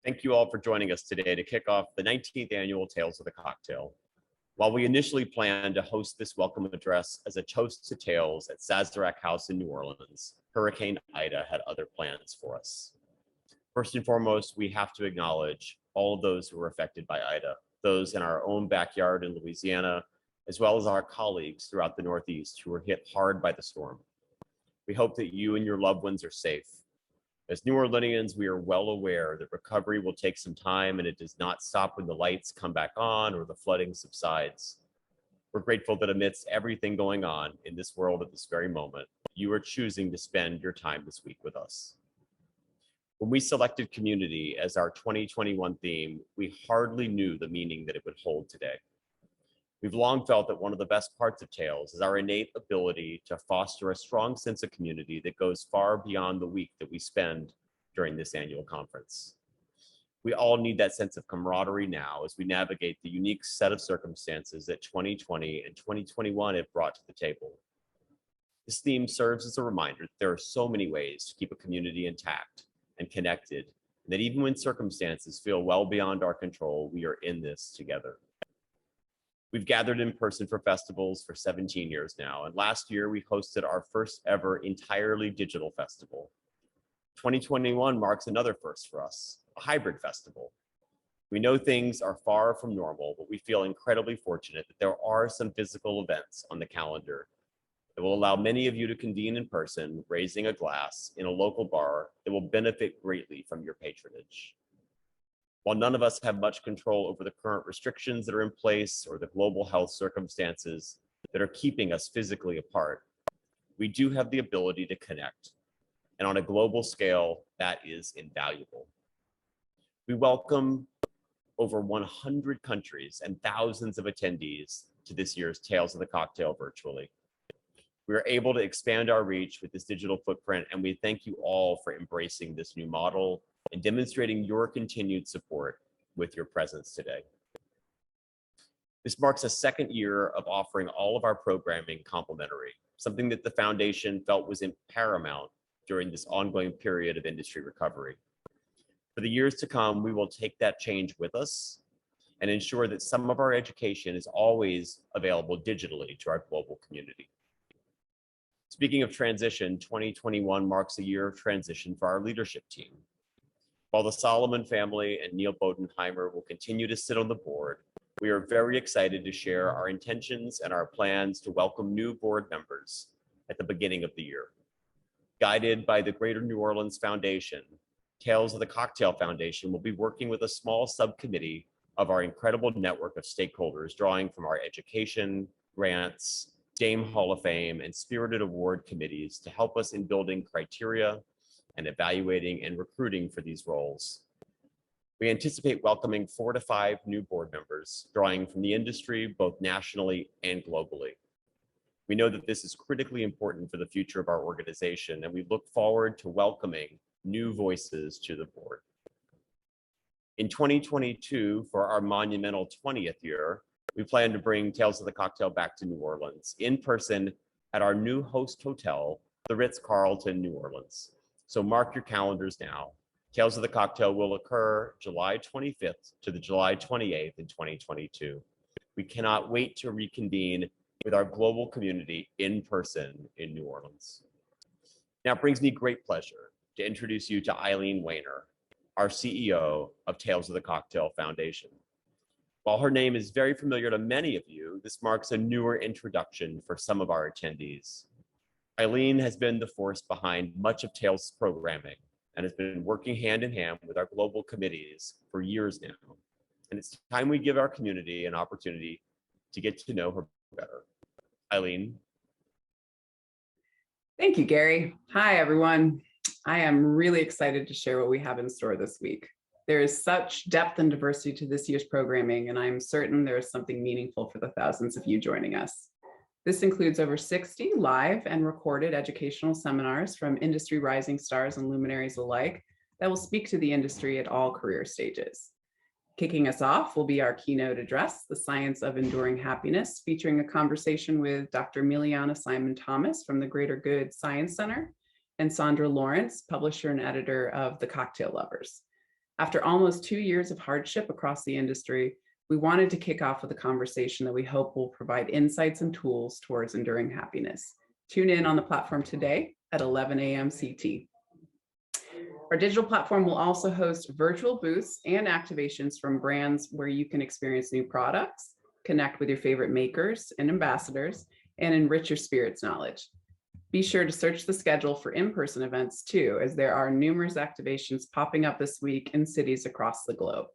Thank you all for joining us today to kick off the 19th annual Tales of the Cocktail. While we initially planned to host this welcome address as a toast to Tales at Sazerac House in New Orleans, Hurricane Ida had other plans for us. First and foremost, we have to acknowledge all of those who were affected by Ida, those in our own backyard in Louisiana, as well as our colleagues throughout the Northeast who were hit hard by the storm. We hope that you and your loved ones are safe. As New Orleanians, we are well aware that recovery will take some time and it does not stop when the lights come back on or the flooding subsides. We're grateful that amidst everything going on in this world at this very moment, you are choosing to spend your time this week with us. When we selected community as our 2021 theme, we hardly knew the meaning that it would hold today. We've long felt that one of the best parts of Tales is our innate ability to foster a strong sense of community that goes far beyond the week that we spend during this annual conference. We all need that sense of camaraderie now as we navigate the unique set of circumstances that 2020 and 2021 have brought to the table. This theme serves as a reminder that there are so many ways to keep a community intact and connected, and that even when circumstances feel well beyond our control, we are in this together. We've gathered in person for festivals for 17 years now, and last year we hosted our first ever entirely digital festival. 2021 marks another first for us, a hybrid festival. We know things are far from normal, but we feel incredibly fortunate that there are some physical events on the calendar that will allow many of you to convene in person, raising a glass in a local bar that will benefit greatly from your patronage. While none of us have much control over the current restrictions that are in place or the global health circumstances that are keeping us physically apart, we do have the ability to connect. And on a global scale, that is invaluable. We welcome over 100 countries and thousands of attendees to this year's Tales of the Cocktail virtually. We are able to expand our reach with this digital footprint, and we thank you all for embracing this new model and demonstrating your continued support with your presence today. This marks a second year of offering all of our programming complimentary, something that the foundation felt was paramount during this ongoing period of industry recovery. For the years to come, we will take that change with us and ensure that some of our education is always available digitally to our global community. Speaking of transition, 2021 marks a year of transition for our leadership team. While the Solomon family and Neil Bodenheimer will continue to sit on the board, we are very excited to share our intentions and our plans to welcome new board members at the beginning of the year. Guided by the Greater New Orleans Foundation, Tales of the Cocktail Foundation will be working with a small subcommittee of our incredible network of stakeholders, drawing from our education, grants, Dame Hall of Fame, and Spirited Award committees to help us in building criteria and evaluating and recruiting for these roles. We anticipate welcoming 4 to 5 new board members, drawing from the industry both nationally and globally. We know that this is critically important for the future of our organization, and we look forward to welcoming new voices to the board. In 2022, for our monumental 20th year, we plan to bring Tales of the Cocktail back to New Orleans in person at our new host hotel, the Ritz-Carlton, New Orleans. So mark your calendars now. Tales of the Cocktail will occur July 25th to the July 28th in 2022. We cannot wait to reconvene with our global community in person in New Orleans. Now it brings me great pleasure to introduce you to Eileen Weiner, our CEO of Tales of the Cocktail Foundation. While her name is very familiar to many of you, this marks a newer introduction for some of our attendees. Eileen has been the force behind much of Tales programming and has been working hand in hand with our global committees for years now. And it's time we give our community an opportunity to get to know her better. Eileen. Thank you, Gary. Hi, everyone. I am really excited to share what we have in store this week. There is such depth and diversity to this year's programming, and I'm certain there is something meaningful for the thousands of you joining us. This includes over 60 live and recorded educational seminars from industry rising stars and luminaries alike that will speak to the industry at all career stages. Kicking us off will be our keynote address, The Science of Enduring Happiness, featuring a conversation with Dr. Miliana Simon-Thomas from the Greater Good Science Center and Sandra Lawrence, publisher and editor of The Cocktail Lovers. After almost 2 years of hardship across the industry, we wanted to kick off with a conversation that we hope will provide insights and tools towards enduring happiness. Tune in on the platform today at 11 a.m. CT. Our digital platform will also host virtual booths and activations from brands where you can experience new products, connect with your favorite makers and ambassadors, and enrich your spirits knowledge. Be sure to search the schedule for in-person events too, as there are numerous activations popping up this week in cities across the globe.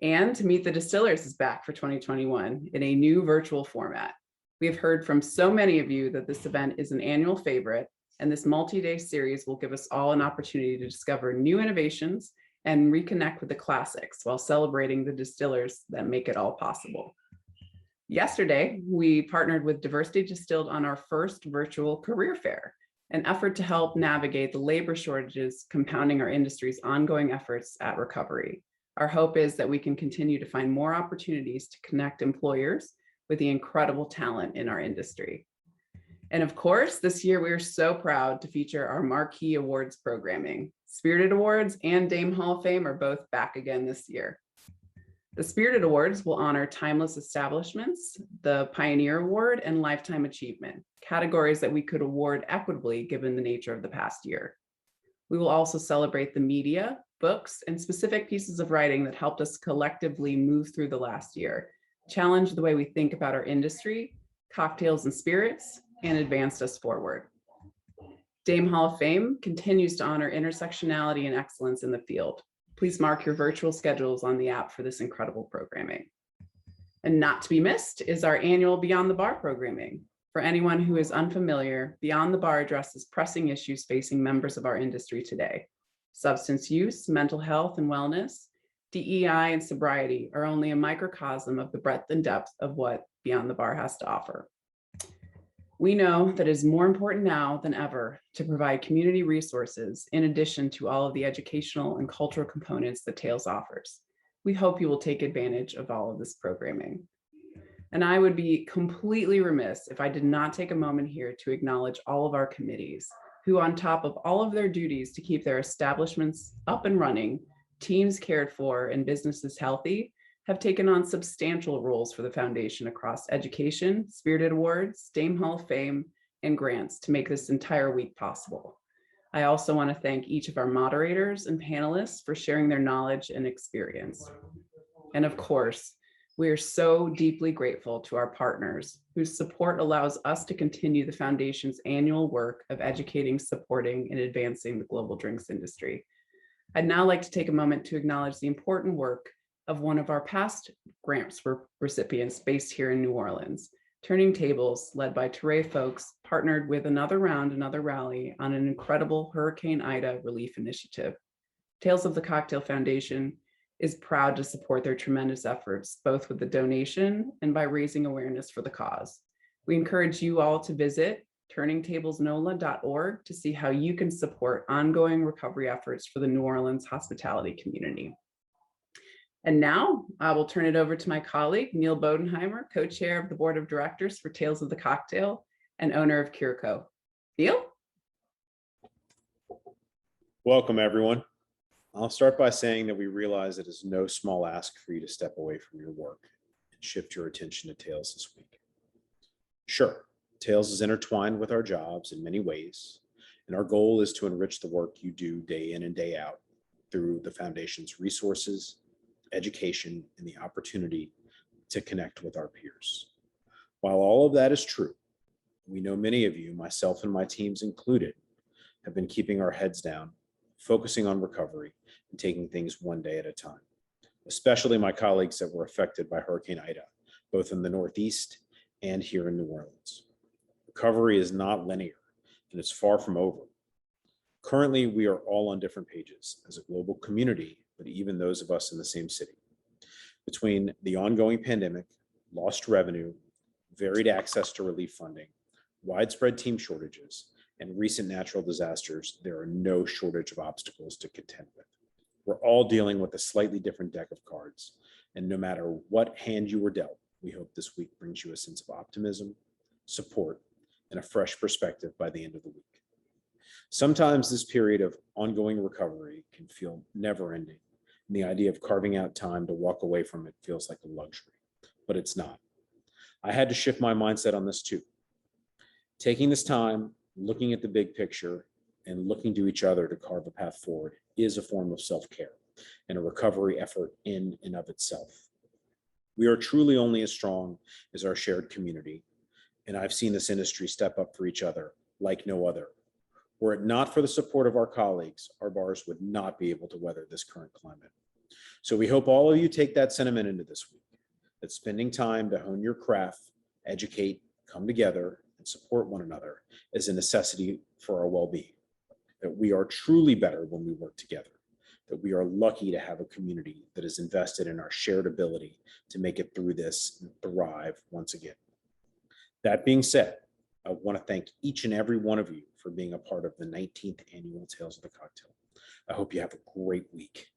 And Meet the Distillers is back for 2021 in a new virtual format. We have heard from so many of you that this event is an annual favorite, and this multi-day series will give us all an opportunity to discover new innovations and reconnect with the classics while celebrating the distillers that make it all possible. Yesterday, we partnered with Diversity Distilled on our first virtual career fair, an effort to help navigate the labor shortages compounding our industry's ongoing efforts at recovery. Our hope is that we can continue to find more opportunities to connect employers with the incredible talent in our industry. And of course, this year we are so proud to feature our marquee awards programming. Spirited Awards and Dame Hall of Fame are both back again this year. The Spirited Awards will honor timeless establishments, the Pioneer Award, and Lifetime Achievement, categories that we could award equitably given the nature of the past year. We will also celebrate the media, books, and specific pieces of writing that helped us collectively move through the last year, challenge the way we think about our industry, cocktails and spirits, and advanced us forward. Dame Hall of Fame continues to honor intersectionality and excellence in the field. Please mark your virtual schedules on the app for this incredible programming. And not to be missed is our annual Beyond the Bar programming. For anyone who is unfamiliar, Beyond the Bar addresses pressing issues facing members of our industry today. Substance use, mental health and wellness, DEI, and sobriety are only a microcosm of the breadth and depth of what Beyond the Bar has to offer. We know that it is more important now than ever to provide community resources in addition to all of the educational and cultural components that Tales offers. We hope you will take advantage of all of this programming. And I would be completely remiss if I did not take a moment here to acknowledge all of our committees who, on top of all of their duties to keep their establishments up and running, teams cared for, and businesses healthy, have taken on substantial roles for the foundation across education, Spirited Awards, Dame Hall of Fame, and grants to make this entire week possible. I also want to thank each of our moderators and panelists for sharing their knowledge and experience. And of course, we are so deeply grateful to our partners whose support allows us to continue the foundation's annual work of educating, supporting, and advancing the global drinks industry. I'd now like to take a moment to acknowledge the important work of one of our past grants recipients based here in New Orleans. Turning Tables, led by Teray folks, partnered with Another Round, Another Rally on an incredible Hurricane Ida relief initiative. Tales of the Cocktail Foundation is proud to support their tremendous efforts, both with the donation and by raising awareness for the cause. We encourage you all to visit turningtablesnola.org to see how you can support ongoing recovery efforts for the New Orleans hospitality community. And now I will turn it over to my colleague, Neil Bodenheimer, co-chair of the board of directors for Tales of the Cocktail and owner of CureCo. Neil? Welcome, everyone. I'll start by saying that we realize it is no small ask for you to step away from your work and shift your attention to Tales this week. Sure, Tales is intertwined with our jobs in many ways, and our goal is to enrich the work you do day in and day out through the foundation's resources, education, and the opportunity to connect with our peers. While all of that is true, we know many of you, myself and my teams included, have been keeping our heads down, focusing on recovery, and taking things one day at a time, especially my colleagues that were affected by Hurricane Ida, both in the Northeast and here in New Orleans. Recovery is not linear, and it's far from over. Currently, we are all on different pages as a global community, but even those of us in the same city. Between the ongoing pandemic, lost revenue, varied access to relief funding, widespread team shortages, and recent natural disasters, there are no shortage of obstacles to contend with. We're all dealing with a slightly different deck of cards, and no matter what hand you were dealt, we hope this week brings you a sense of optimism, support, and a fresh perspective by the end of the week. Sometimes this period of ongoing recovery can feel never-ending, And the idea of carving out time to walk away from it feels like a luxury, but it's not. I had to shift my mindset on this too. Taking this time, looking at the big picture, and looking to each other to carve a path forward is a form of self-care and a recovery effort in and of itself. We are truly only as strong as our shared community, and I've seen this industry step up for each other like no other. Were it not for the support of our colleagues, our bars would not be able to weather this current climate. So we hope all of you take that sentiment into this week, that spending time to hone your craft, educate, come together, and support one another is a necessity for our well-being, that we are truly better when we work together, that we are lucky to have a community that is invested in our shared ability to make it through this and thrive once again. That being said, I want to thank each and every one of you for being a part of the 19th annual Tales of the Cocktail. I hope you have a great week.